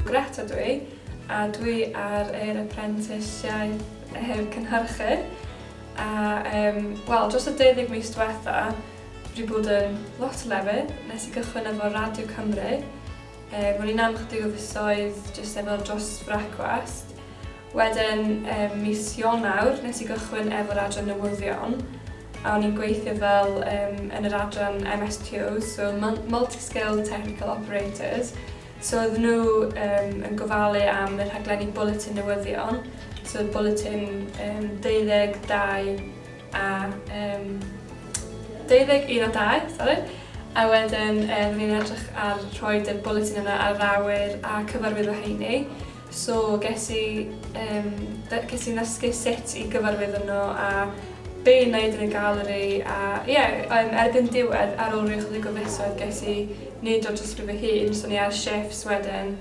Greta dwi, a dwi ar yr apprenticeship cynhyrchu. Wel, dros y 12 mis diwetha, dwi wedi bod yn lot o lefydd. Nes I gychwyn efo Radio Cymru. Ro'n i'n am chydig o fisoedd jyst efo dros frecwast. Wedyn, mis Ionawr, nes I gychwyn efo'r adran newyddion. A o'n i'n gweithio fel yn yr adran MSTOs, so Multi-Skill Technical Operators. So oedden nhw yn gofalu am y rhaglenni Bulletin Newyddion, so Bulletin 12 a 12 sorry. A wedyn ni'n edrych ar rhoi y bulletin yna ar yr awyr a cyfarwydd o heini. So ges I ddysgu sut I gyfarwydd nhw a be I wneud yn y galeri a erbyn diwedd ar ôl rhyw chydig o fisoedd ges I wneud o'r dysgu fy hun, so ni ar shifts wedyn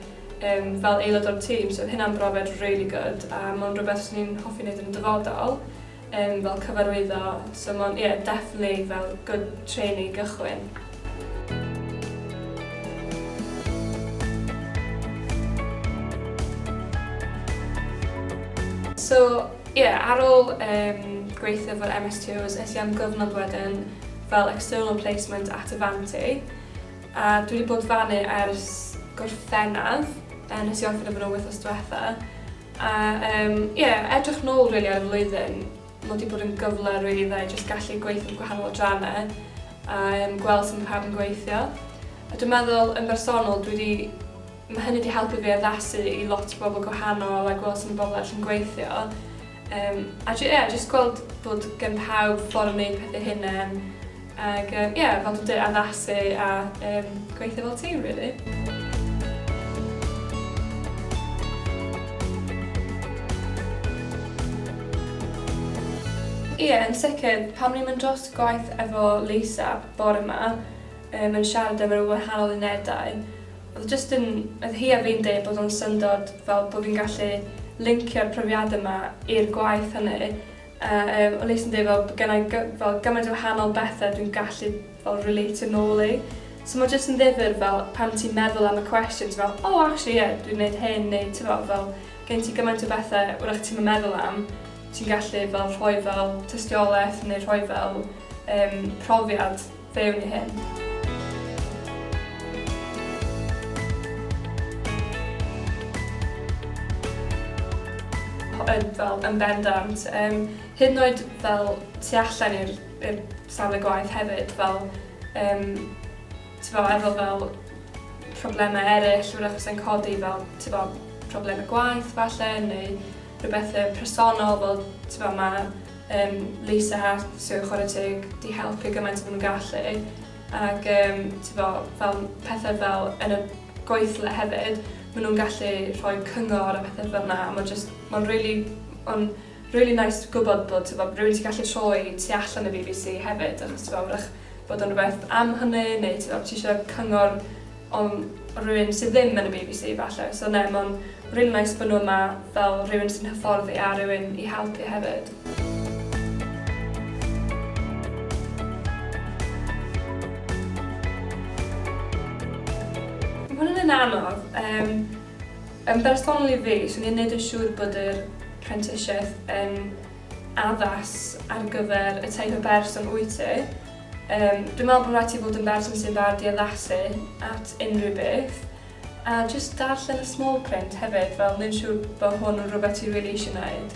fel aelod o'r tîm, so hynna'n brofiad really good a mae'n rhywbeth sy'n ni'n hoffi wneud yn dyfodol fel cyfarwyddo, so mae'n definitely fel good training gychwyn. So ar ôl gweithio efo'r MSTOs, nes I am gyfnod wedyn fel external placement at Avanti. A dwi wedi bod fanny ers Gorffennaf, nes I orffen efo nhw wythnos diwetha. A edrych nôl really ar y flwyddyn, mae wedi bod yn gyfle really dda I jyst gallu gweithio yn gwahanol adrannau a gweld sut mae pawb yn gweithio. A dwi'n meddwl yn bersonol, mae hynny wedi helpu fi addasu I lot o bobl gwahanol a gweld sut mae bobl allan gweithio. A jyst gweld bod gen pawb ffordd o wneud pethau hunain ac fel dwi addasu a gweithio fel tîm, really. Yn sicr, pan ni'n mynd dros gwaith efo Lisa bore yma yn siarad am yr wahanol unedau, oedd hi a fi'n dweud bod o'n syndod fel bod fi'n gallu lincio'r profiadau yma i'r gwaith hynny. O Lisa yn dweud fel gennau gymaint o wahanol bethau dwi'n gallu fel relate nôl I. So mae jyst yn ddifyr fel pan ti'n meddwl am y questions fel actually dwi'n gwneud hyn neu fel gen ti gymaint o bethau wrach ti'n meddwl am, ti'n gallu fel rhoi fel tystiolaeth neu rhoi fel profiad fewn I hyn. Fel yn bendant, hyd yn oed fel tu allan i'r safle gwaith hefyd, fel efo fel problemau eraill wrach sy'n codi fel problemau gwaith falle neu rhywbeth personol fel mae Lisa sy'n chwarae teg di helpu gymaint o nhw'n gallu ac fel pethau fel yn y gweithle hefyd maen nhw'n gallu rhoi cyngor a pethau fel yna. Mae'n really nice gwybod bod rhywun sy'n gallu troi tu allan y BBC hefyd achos wrach bod yn rhywbeth am hynny neu ti eisiau cyngor o rhywun sydd ddim yn y BBC falle. So mae'n really nice bod nhw yma fel rhywun sy'n hyfforddi a rhywun I helpu hefyd. Mae hwn yn anodd. Yn bersonol I fi, swn i'n gwneud yn siŵr bod yr apprenticeship yn addas ar gyfer y teip o berson wyt ti. Dwi'n meddwl bod rhaid ti fod yn berson sy'n bardu addasu at unrhyw beth. A jyst darllen y small print hefyd, fel wneud siŵr bod hwn yn rhywbeth ti really eisiau gwneud.